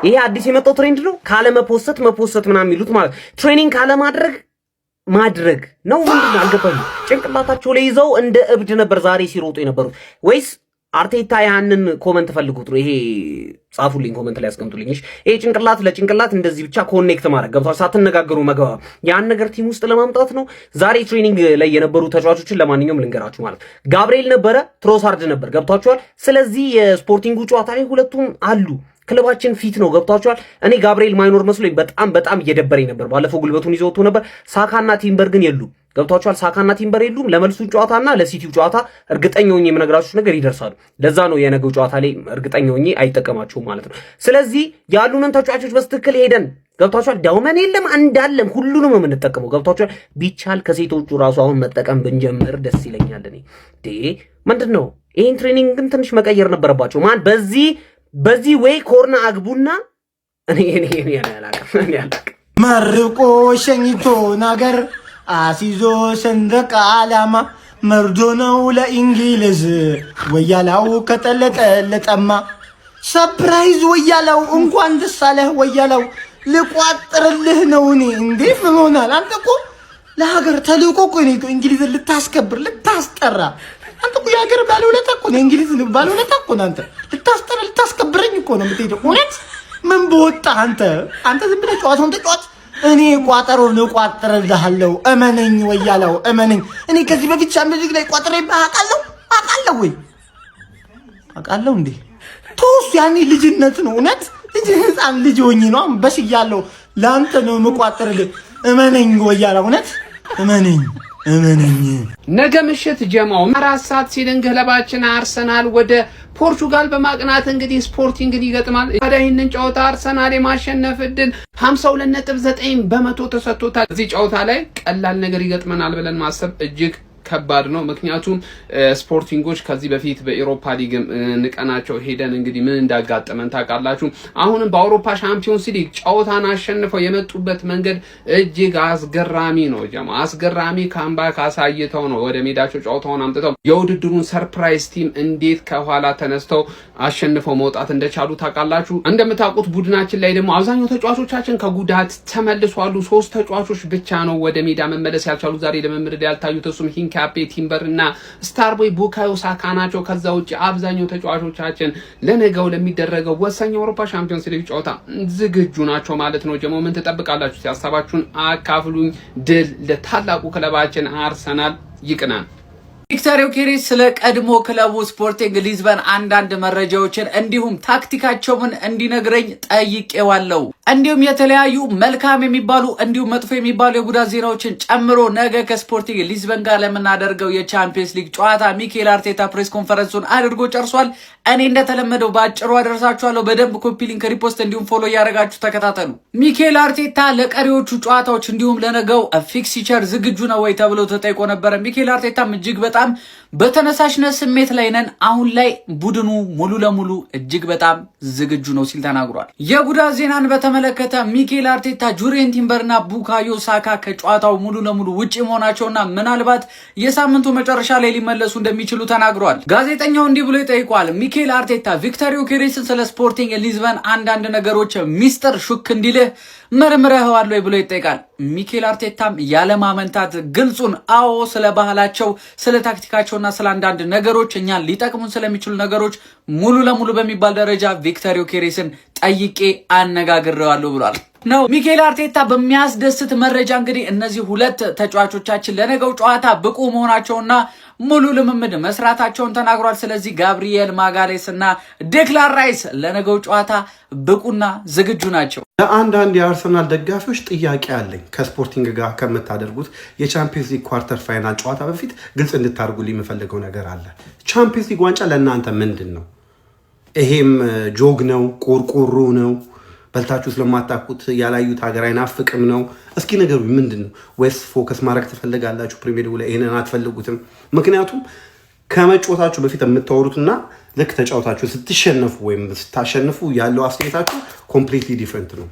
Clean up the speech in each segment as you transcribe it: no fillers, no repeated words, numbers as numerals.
ይሄ አዲስ የመጣው ትሬንድ ነው። ካለ መፖሰት ምናምን የሚሉት ማለት ትሬኒንግ ካለ ማድረግ ነው። ምንድነው አልገባኝም። ጭንቅላታቸው ላይ ይዘው እንደ እብድ ነበር ዛሬ ሲሮጡ የነበሩት ወይስ አርቴታ ያንን ኮመንት ፈልጉት ነው? ይሄ ጻፉልኝ፣ ኮመንት ላይ አስቀምጡልኝ። እሺ ይሄ ጭንቅላት ለጭንቅላት እንደዚህ ብቻ ኮኔክት ማድረግ ገብቷል፣ ሳትነጋገሩ መግባ ያን ነገር ቲም ውስጥ ለማምጣት ነው። ዛሬ ትሬኒንግ ላይ የነበሩ ተጫዋቾችን ለማንኛውም ልንገራችሁ ማለት ጋብሪኤል ነበረ፣ ትሮሳርድ ነበር። ገብቷችኋል? ስለዚህ የስፖርቲንጉ ጨዋታ ላይ ሁለቱም አሉ። ክለባችን ፊት ነው። ገብቷችኋል? እኔ ጋብሪኤል ማይኖር መስሎኝ በጣም እየደበረኝ ነበር። ባለፈው ጉልበቱን ይዘው ወጥቶ ነበር። ሳካና ቲምበር ግን የሉ። ገብቷችኋል? ሳካና ቲምበር የሉም። ለመልሱ ጨዋታና ለሲቲው ጨዋታ እርግጠኛ ሆኜ የምነግራችሁ ነገር ይደርሳሉ። ለዛ ነው የነገው ጨዋታ ላይ እርግጠኛ ሆኜ አይጠቀማችሁም ማለት ነው። ስለዚህ ያሉንን ተጫዋቾች በስትክክል ሄደን ገብቷችኋል? ዳውመን የለም እንዳለም ሁሉንም የምንጠቀመው ገብቷችኋል? ቢቻል ከሴቶቹ ራሱ አሁን መጠቀም ብንጀምር ደስ ይለኛል። እኔ ምንድነው ይሄን ትሬኒንግ ግን ትንሽ መቀየር ነበረባቸው። ማን በዚህ ወይ ኮርና አግቡና እኔ ያላቀም መርቆ ሸኝቶ ነገር አሲዞ ሰንደቅ ዓላማ መርዶ ነው ለእንግሊዝ ወያላው ከጠለጠለጠማ ሰርፕራይዝ ወያላው እንኳን ደስ አለህ ወያላው ልቋጥርልህ ነው። እኔ እንዴት ሆናል? አንተ እኮ ለሀገር ተልእኮ እኮ ነው እንግሊዝን ልታስከብር ልታስጠራ። አንተ እኮ የሀገር ባለውለታ እኮ ነው። እንግሊዝን ባለውለታ እኮ ነው። አንተ ልታስጠራ ልታስከብረኝ እኮ ነው የምትሄደው። እውነት ምን በወጣ አንተ ዝም ብለህ ጨዋታውን ተጫዋት። እኔ ቋጠሮን እቋጥርልሃለሁ እመነኝ ወያላው እመነኝ። እኔ ከዚህ በፊት ቻምፒዮንስ ሊግ ላይ ቋጥሬ አውቃለሁ ወይ አውቃለሁ እንዴ? ቶስ ያኔ ልጅነት ነው። እውነት ህፃን ልጅ ሆኜ ነው በስያለሁ። ለአንተ ነው የምቋጥርልህ እመነኝ ወያላው እውነት እመነኝ። ነገ ምሽት ጀማው 4 ሰዓት ሲልን ክለባችን አርሰናል ወደ ፖርቹጋል በማቅናት እንግዲህ ስፖርቲንግን ይገጥማል። ታዲያ ይህንን ጨዋታ አርሰናል የማሸነፍ እድል 52.9% ተሰጥቶታል። እዚህ ጨዋታ ላይ ቀላል ነገር ይገጥመናል ብለን ማሰብ እጅግ ከባድ ነው። ምክንያቱም ስፖርቲንጎች ከዚህ በፊት በኤሮፓ ሊግ ንቀናቸው ሄደን እንግዲህ ምን እንዳጋጠመን ታውቃላችሁ። አሁንም በአውሮፓ ሻምፒዮንስ ሊግ ጨዋታን አሸንፈው የመጡበት መንገድ እጅግ አስገራሚ ነው። አስገራሚ ካምባክ አሳይተው ነው ወደ ሜዳቸው ጨዋታውን አምጥተው የውድድሩን ሰርፕራይዝ ቲም እንዴት ከኋላ ተነስተው አሸንፈው መውጣት እንደቻሉ ታውቃላችሁ። እንደምታውቁት ቡድናችን ላይ ደግሞ አብዛኛው ተጫዋቾቻችን ከጉዳት ተመልሷሉ። 3 ተጫዋቾች ብቻ ነው ወደ ሜዳ መመለስ ያልቻሉ ዛሬ ለመምረድ ያልታዩት እሱም ካፔ ቲምበር እና ስታርቦይ ቡካዮ ሳካ ናቸው። ከዛ ውጪ አብዛኛው ተጫዋቾቻችን ለነገው ለሚደረገው ወሳኝ የአውሮፓ ሻምፒዮንስ ሊግ ጨዋታ ዝግጁ ናቸው ማለት ነው። ጀሞ ምን ትጠብቃላችሁ? ሲያሳባችሁን አካፍሉኝ። ድል ለታላቁ ክለባችን አርሰናል ይቅናል። ቪክተር ዮኬሬስ ስለ ቀድሞ ክለቡ ስፖርቲንግ ሊዝበን አንዳንድ መረጃዎችን እንዲሁም ታክቲካቸውን እንዲነግረኝ ጠይቄዋለሁ። እንዲሁም የተለያዩ መልካም የሚባሉ እንዲሁም መጥፎ የሚባሉ የጉዳት ዜናዎችን ጨምሮ ነገ ከስፖርቲንግ ሊዝበን ጋር ለምናደርገው የቻምፒየንስ ሊግ ጨዋታ ሚኬል አርቴታ ፕሬስ ኮንፈረንሱን አድርጎ ጨርሷል። እኔ እንደተለመደው ባጭሩ አደርሳችኋለሁ። በደንብ ኮፒ ሊንክ፣ ሪፖስት እንዲሁም ፎሎ እያደረጋችሁ ተከታተሉ። ሚኬል አርቴታ ለቀሪዎቹ ጨዋታዎች እንዲሁም ለነገው ፊክስቸር ዝግጁ ነው ወይ ተብሎ ተጠይቆ ነበረ። ሚኬል አርቴታም እጅግ በጣም በተነሳሽነት ስሜት ላይ ነን፣ አሁን ላይ ቡድኑ ሙሉ ለሙሉ እጅግ በጣም ዝግጁ ነው ሲል ተናግሯል። የጉዳት ዜናን በተመለከተ ሚኬል አርቴታ ጁሪየን ቲምበርና ቡካዮ ሳካ ከጨዋታው ሙሉ ለሙሉ ውጪ መሆናቸውና ምናልባት የሳምንቱ መጨረሻ ላይ ሊመለሱ እንደሚችሉ ተናግሯል። ጋዜጠኛው እንዲህ ብሎ ይጠይቋል። ሚኬል አርቴታ ቪክተር ዮኬሬስን ስለ ስፖርቲንግ ሊዝበን አንዳንድ ነገሮች ሚስጥር ሹክ እንዲልህ መርምረኸዋል ወይ ብሎ ይጠይቃል። ሚኬል አርቴታም ያለማመንታት ግልጹን አዎ ስለ ባህላቸው፣ ስለ ታክቲካቸውና ስለ አንዳንድ ነገሮች እኛን ሊጠቅሙን ስለሚችሉ ነገሮች ሙሉ ለሙሉ በሚባል ደረጃ ቪክተር ዮኬሬስን ጠይቄ አነጋግሬዋለሁ ብሏል ነው ሚኬል አርቴታ። በሚያስደስት መረጃ እንግዲህ እነዚህ 2 ተጫዋቾቻችን ለነገው ጨዋታ ብቁ መሆናቸውና ሙሉ ልምምድ መስራታቸውን ተናግሯል። ስለዚህ ጋብሪኤል ማጋሌስ እና ዴክላን ራይስ ለነገው ጨዋታ ብቁና ዝግጁ ናቸው። ለአንዳንድ የአርሰናል ደጋፊዎች ጥያቄ አለኝ። ከስፖርቲንግ ጋር ከምታደርጉት የቻምፒየንስ ሊግ ኳርተር ፋይናል ጨዋታ በፊት ግልጽ እንድታደርጉልኝ የምፈልገው ነገር አለ። ቻምፒየንስ ሊግ ዋንጫ ለእናንተ ምንድን ነው? ይሄም ጆግ ነው? ቆርቆሮ ነው? በልታችሁ ስለማታውቁት ያላዩት ሀገር አይናፍቅም ነው? እስኪ ነገሩ ምንድን ነው? ወይስ ፎከስ ማድረግ ትፈልጋላችሁ ፕሪሚየር ሊግ ላይ? ይሄንን አትፈልጉትም? ምክንያቱም ከመጫወታችሁ በፊት የምታወሩትና ልክ ተጫውታችሁ ስትሸነፉ ወይም ስታሸንፉ ያለው አስተያየታችሁ ኮምፕሊትሊ ዲፍረንት ነው።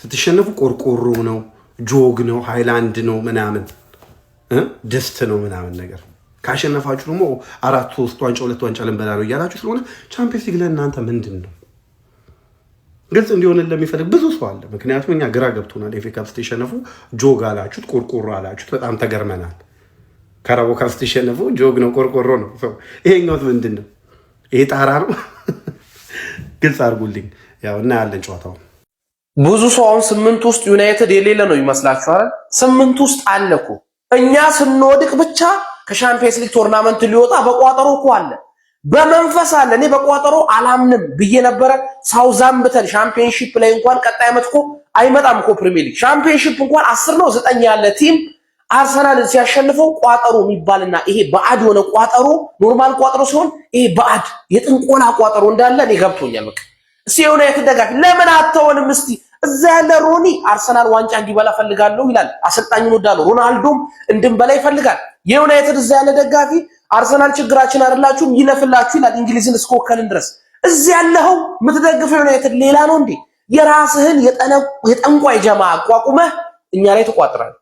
ስትሸነፉ ቆርቆሮ ነው፣ ጆግ ነው፣ ሃይላንድ ነው፣ ምናምን ድስት ነው ምናምን ነገር። ካሸነፋችሁ ደግሞ 4-3 ዋንጫ 2 ዋንጫ ልንበላ ነው እያላችሁ ስለሆነ ቻምፒየንስ ሊግ ለእናንተ ምንድን ነው? ግልጽ እንዲሆን ለሚፈልግ ብዙ ሰው አለ። ምክንያቱም እኛ ግራ ገብቶናል። ኤፍ ኤ ካፕ ስትሸነፉ ጆግ አላችሁት፣ ቆርቆሮ አላችሁት። በጣም ተገርመናል። ካራባኦ ካፕ ስትሸነፉ ጆግ ነው ቆርቆሮ ነው። ይሄኛው ምንድን ነው? ይሄ ጣራ ነው? ግልጽ አድርጉልኝ። ያው እናያለን ጨዋታው። ብዙ ሰው አሁን 8 ውስጥ ዩናይትድ የሌለ ነው ይመስላችኋል? 8 ውስጥ አለ እኮ። እኛ ስንወድቅ ብቻ ከሻምፒየንስ ሊግ ቶርናመንት ሊወጣ በቋጠሮ እኮ አለ፣ በመንፈስ አለ። እኔ በቋጠሮ አላምንም ብዬ ነበረ። ሳውዛምፕተን ሻምፒየንሺፕ ላይ እንኳን ቀጣይ ዓመት እኮ አይመጣም እኮ ፕሪሚየር ሊግ ሻምፒየንሺፕ እንኳን 10 ነው 9 ያለ ቲም አርሰናልን ሲያሸንፈው ቋጠሮ የሚባልና ይሄ ባዕድ የሆነ ቋጠሮ ኖርማል ቋጠሮ ሲሆን ይሄ ባዕድ የጥንቆላ ቋጠሮ እንዳለ እኔ ገብቶኛል። በቃ እስቲ የዩናይትድ ደጋፊ ለምን አተውንም? እስቲ እዛ ያለ ሮኒ አርሰናል ዋንጫ እንዲበላ ፈልጋለሁ ይላል። አሰልጣኙን ወዳለው ሮናልዶም እንድንበላ ይፈልጋል። የዩናይትድ እዛ ያለ ደጋፊ አርሰናል ችግራችን አይደላችሁም ይለፍላችሁ ይላል። እንግሊዝን እስከወከልን ድረስ እዚህ ያለው የምትደግፈው ዩናይትድ ሌላ ነው እንዴ? የራስህን የጠንቋይ ጀማ አቋቁመህ እኛ ላይ ተቋጥራለህ።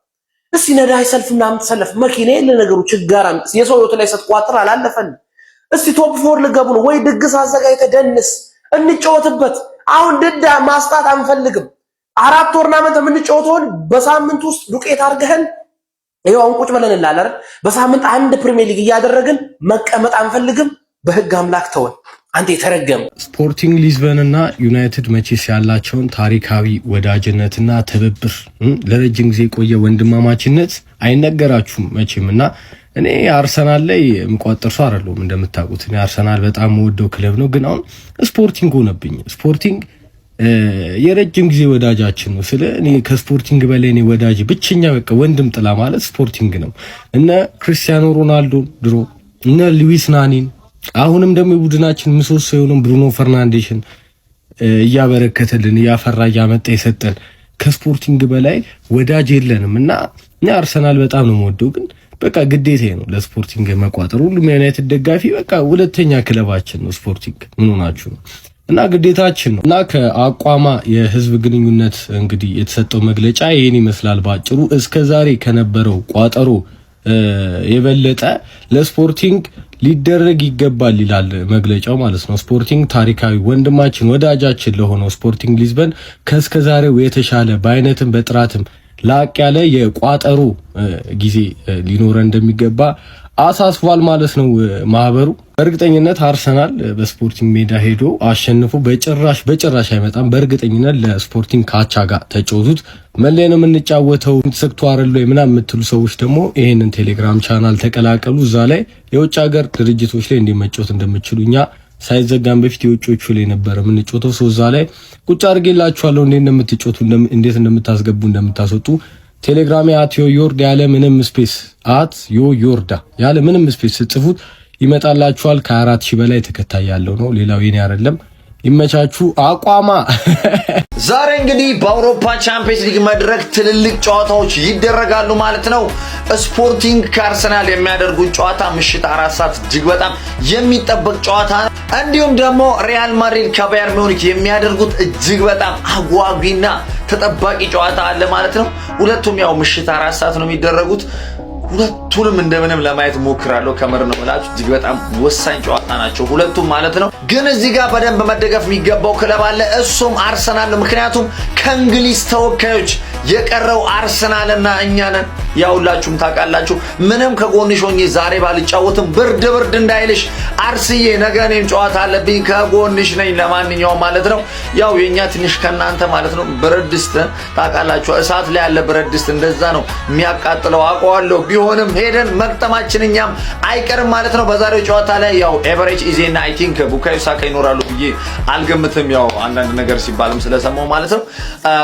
እስቲ ነዳይ ሰልፍ ምናምን ተሰለፍ መኪና የለ ነገሩ ችጋራም የሰው ህይወት ላይ ስትቋጥር አላለፈን። እስቲ ቶፕ 4 ልገቡ ነው ወይ ድግስ አዘጋጅተህ ደንስ እንጫወትበት። አሁን ድዳ ማስጣት አንፈልግም። 4 ቶርናመንት የምንጫወተውን በሳምንት ውስጥ ዱቄት አድርገን ይሄው አሁን ቁጭ ብለን እንላለን አይደል? በሳምንት አንድ ፕሪሚየር ሊግ እያደረግን መቀመጥ አንፈልግም። በህግ አምላክ ተወን። አንተ የተረገመ ስፖርቲንግ ሊዝበን እና ዩናይትድ መቼስ ያላቸውን ታሪካዊ ወዳጅነትና ትብብር ለረጅም ጊዜ የቆየ ወንድማማችነት አይነገራችሁም መቼም። እና እኔ አርሰናል ላይ የምቋጠር ሰው አይደለሁም እንደምታውቁት። እኔ አርሰናል በጣም ወደው ክለብ ነው፣ ግን አሁን ስፖርቲንግ ሆነብኝ። ስፖርቲንግ የረጅም ጊዜ ወዳጃችን ነው። ስለ እኔ ከስፖርቲንግ በላይ እኔ ወዳጅ ብቸኛ በቃ ወንድም ጥላ ማለት ስፖርቲንግ ነው። እነ ክርስቲያኖ ሮናልዶ ድሮ እነ ሉዊስ ናኒን አሁንም ደግሞ የቡድናችን ምሰሶ የሆነው ብሩኖ ፈርናንዴሽን እያበረከተልን እያፈራ እያመጣ የሰጠን ከስፖርቲንግ በላይ ወዳጅ የለንም። እና እኔ አርሰናል በጣም ነው የምወደው፣ ግን በቃ ግዴታዬ ነው ለስፖርቲንግ መቋጠር። ሁሉም የዩናይትድ ደጋፊ በቃ ሁለተኛ ክለባችን ነው ስፖርቲንግ። ምን ሆናችሁ ነው? እና ግዴታችን ነው። እና ከአቋማ የህዝብ ግንኙነት እንግዲህ የተሰጠው መግለጫ ይሄን ይመስላል ባጭሩ። እስከዛሬ ከነበረው ቋጠሮ የበለጠ ለስፖርቲንግ ሊደረግ ይገባል ይላል መግለጫው ማለት ነው። ስፖርቲንግ ታሪካዊ ወንድማችን ወዳጃችን ለሆነው ስፖርቲንግ ሊዝበን ከእስከዛሬው የተሻለ በአይነትም በጥራትም ላቅ ያለ የቋጠሮ ጊዜ ሊኖረን እንደሚገባ አሳስቧል ማለት ነው ማህበሩ። በእርግጠኝነት አርሰናል በስፖርቲንግ ሜዳ ሄዶ አሸንፎ በጭራሽ አይመጣም። በእርግጠኝነት ለስፖርቲንግ ካቻ ጋር ተጫወቱት መለያ ነው የምንጫወተው ተሰክቶ አይደል ወይ ምናምን የምትሉ ሰዎች ደግሞ ይሄንን ቴሌግራም ቻናል ተቀላቀሉ። እዛ ላይ የውጭ ሀገር ድርጅቶች ላይ እንዲመጫወት እንደምትችሉ እኛ ሳይዘጋም በፊት የውጮቹ ላይ ነበር የምንጫወተው። ሰው እዛ ላይ ቁጭ አድርጌላችኋለሁ እንዴት እንደምትጫወቱ እንዴት እንደምታስገቡ እንደምታስወጡ። ቴሌግራም @yoyorda ያለ ምንም ስፔስ @yoyorda ያለ ምንም ስፔስ ጽፉት ይመጣላችኋል። ከ4000 በላይ ተከታይ ያለው ነው። ሌላው የኔ አይደለም። ይመቻችሁ። አቋማ ዛሬ እንግዲህ በአውሮፓ ቻምፒየንስ ሊግ መድረክ ትልልቅ ጨዋታዎች ይደረጋሉ ማለት ነው። ስፖርቲንግ ከአርሰናል የሚያደርጉት ጨዋታ ምሽት 4 ሰዓት እጅግ በጣም የሚጠበቅ ጨዋታ ነው። እንዲሁም ደግሞ ሪያል ማድሪድ ከባየር ሙኒክ የሚያደርጉት እጅግ በጣም አጓጊና ተጠባቂ ጨዋታ አለ ማለት ነው። ሁለቱም ያው ምሽት 4 ሰዓት ነው የሚደረጉት። ሁለቱንም እንደምንም ለማየት ሞክራለሁ። ከመር ነው ማለት እጅግ በጣም ወሳኝ ጨዋታ ናቸው ሁለቱም ማለት ነው። ግን እዚህ ጋር በደንብ መደገፍ የሚገባው ክለብ አለ፣ እሱም አርሰናል ነው። ምክንያቱም ከእንግሊዝ ተወካዮች የቀረው አርሰናልና እኛ ነን። ያውላችሁም ታውቃላችሁ። ምንም ከጎንሽ ሆኜ ዛሬ ባልጫወትም ብርድ እንዳይልሽ አርስዬ፣ ነገ እኔም ጨዋታ አለብኝ ከጎንሽ ነኝ። ለማንኛውም ማለት ነው ያው የኛ ትንሽ ከናንተ ማለት ነው ብረት ድስት ታውቃላችሁ፣ እሳት ላይ ያለ ብረት ድስት እንደዛ ነው የሚያቃጥለው አውቀዋለሁ። ቢሆንም ሄደን መቅጠማችን እኛም አይቀርም ማለት ነው። በዛሬው ጨዋታ ላይ ያው ኤቨሬጅ ኢዜና አይ ቲንክ ቡካዮ ሳካ ይኖራሉ ብዬ አልገምትም፣ ያው አንዳንድ ነገር ሲባልም ስለሰማው ማለት ነው።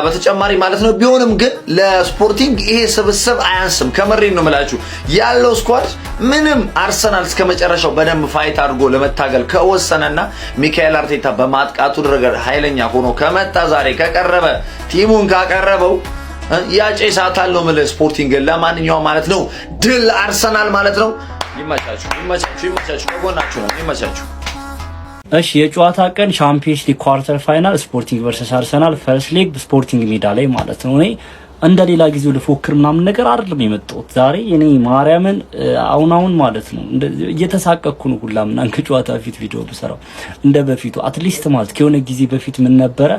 በተጨማሪ ማለት ነው ቢሆንም ግን ለስፖርቲንግ ይሄ ስብስብ አያንስም። ከመሬን ነው የምላችሁ ያለው ስኳድ ምንም አርሰናል እስከመጨረሻው በደንብ ፋይት አድርጎ ለመታገል ከወሰነና ሚካኤል አርቴታ በማጥቃቱ ረገድ ኃይለኛ ሆኖ ከመጣ ዛሬ ከቀረበ ቲሙን ካቀረበው ያጨሳታል ነው ማለት ስፖርቲንግ። ለማንኛውም ማለት ነው ድል አርሰናል ማለት ነው። ይመቻችሁ ከጎናችሁ ነው። ይመቻችሁ። እሺ የጨዋታ ቀን ቻምፒየንስ ሊግ ኳርተር ፋይናል ስፖርቲንግ ቨርሰስ አርሰናል ፈርስት ሌግ ስፖርቲንግ ሜዳ ላይ ማለት ነው። እኔ እንደሌላ ጊዜው ልፎክር ምናምን ነገር አይደለም የመጣሁት ዛሬ እኔ ማርያምን አሁን ማለት ነው እየተሳቀቅኩ ነው ሁላ ምናምን ከጨዋታ ፊት ቪዲዮ ብሰራው እንደ በፊቱ አትሊስት ማለት ከሆነ ጊዜ በፊት ምን ነበረ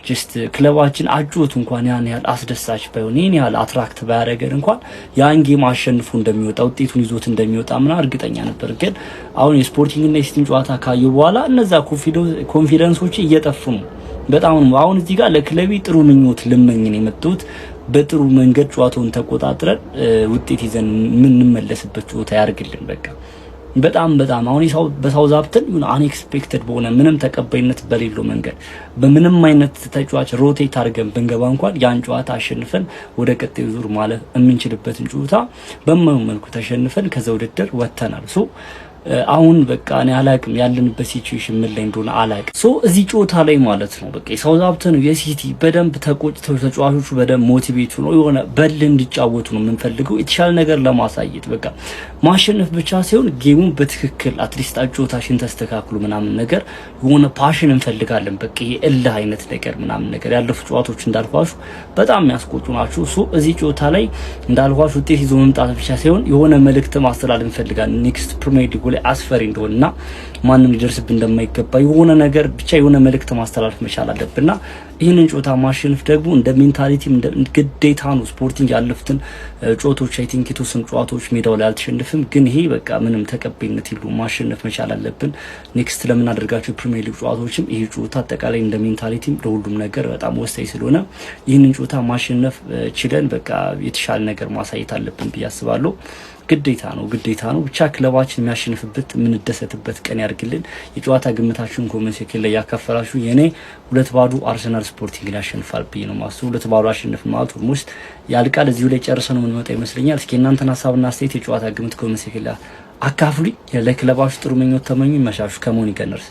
ጀስት ክለባችን አጆት እንኳን ያን ያህል አስደሳች ባይሆን ያን ያህል አትራክት ባያደርገን እንኳን ያን ጌም አሸንፎ እንደሚወጣ ውጤቱን ይዞት እንደሚወጣ ምን እርግጠኛ ነበር። ግን አሁን የስፖርቲንግ እና የሲቲን ጨዋታ ካየሁ በኋላ እነዛ ኮንፊደንሶች እየጠፉ ነው በጣም ነው። አሁን እዚህ ጋር ለክለቢ ጥሩ ምኞት ልመኝ ነው የመጣሁት። በጥሩ መንገድ ጨዋታውን ተቆጣጥረን ውጤት ይዘን ምን እንመለስበት ጨዋታ ያርግልን በቃ በጣም አሁን በሳውዛምፕተን አንኤክስፔክትድ በሆነ ምንም ተቀባይነት በሌለው መንገድ በምንም አይነት ተጫዋች ሮቴት አድርገን ብንገባ እንኳን ያን ጨዋታ አሸንፈን ወደ ቀጣዩ ዙር ማለት የምንችልበትን ጨዋታ በመልኩ ተሸንፈን ከዛ ውድድር ወጥተናል። አሁን በቃ እኔ አላቅም ያለንበት ሲቹዌሽን ምን ላይ እንደሆነ አላቅም። እዚህ ጨዋታ ላይ ማለት ነው በቃ የሳውዛምፕተን የሲቲ በደንብ ተቆጭተው ተጫዋቾቹ በደንብ ሞቲቬት ነው የሆነ በል እንዲጫወቱ ነው የምንፈልገው የተሻለ ነገር ለማሳየት በቃ ማሸነፍ ብቻ ሳይሆን ጌሙን በትክክል አትሊስት ጨዋታሽን ተስተካክሉ ምናምን ነገር የሆነ ፓሽን እንፈልጋለን በቃ የእልህ አይነት ነገር ምናምን ነገር ያለፉ ጨዋታዎች እንዳልኳችሁ በጣም የሚያስቆጡ ናቸው። እዚህ ጨዋታ ላይ እንዳልኳችሁ ውጤት ይዞ መምጣት ብቻ ሳይሆን የሆነ መልእክት ማስተላለፍ እንፈልጋለን ኔክስት ፕሪሚየር ሊግ ላይ አስፈሪ እንደሆነና ማንንም ሊደርስብን እንደማይገባ የሆነ ነገር ብቻ የሆነ መልእክት ማስተላለፍ መቻል አለብንና ይህንን ጨዋታ ማሸነፍ ደግሞ እንደ ሜንታሊቲ እንደ ግዴታ ነው። ስፖርቲንግ ያለፉትን ጨዋታዎች አይ ቲንክ የተወሰኑ ጨዋታዎች ሜዳው ላይ አልተሸነፈም፣ ግን ይሄ በቃ ምንም ተቀባይነት የለውም። ማሸነፍ መቻል አለብን። ኔክስት ለምናደርጋቸው ፕሪሚየር ሊግ ጨዋታዎችም ይሄ ጨዋታ አጠቃላይ እንደ ሜንታሊቲ ለሁሉም ነገር በጣም ወሳኝ ስለሆነ ይህንን ጨዋታ ማሸነፍ ችለን በቃ የተሻለ ነገር ማሳየት አለብን ብዬ አስባለሁ። ግዴታ ነው ብቻ ክለባችን የሚያሸንፍበት የምንደሰትበት ቀን ያርግልን። የጨዋታ ግምታችሁን ኮሜንት ሴክሽን ላይ ያካፈላችሁ የኔ 2-0 አርሰናል ስፖርቲንግን ያሸንፋል ብዬ ነው ማስቡ። 2-0 አሸንፍ ማለት ኦልሞስት ያልቃል። እዚሁ ላይ ጨርሰን የምንመጣ ይመስለኛል። እስኪ እናንተን ሀሳብና አስተያየት የጨዋታ ግምት ኮሜንት ሴክሽን ላይ አካፍሉኝ። ለክለባችሁ ጥሩ ምኞት ተመኙ። ይመሻችሁ። ከሞኒ ገነርስ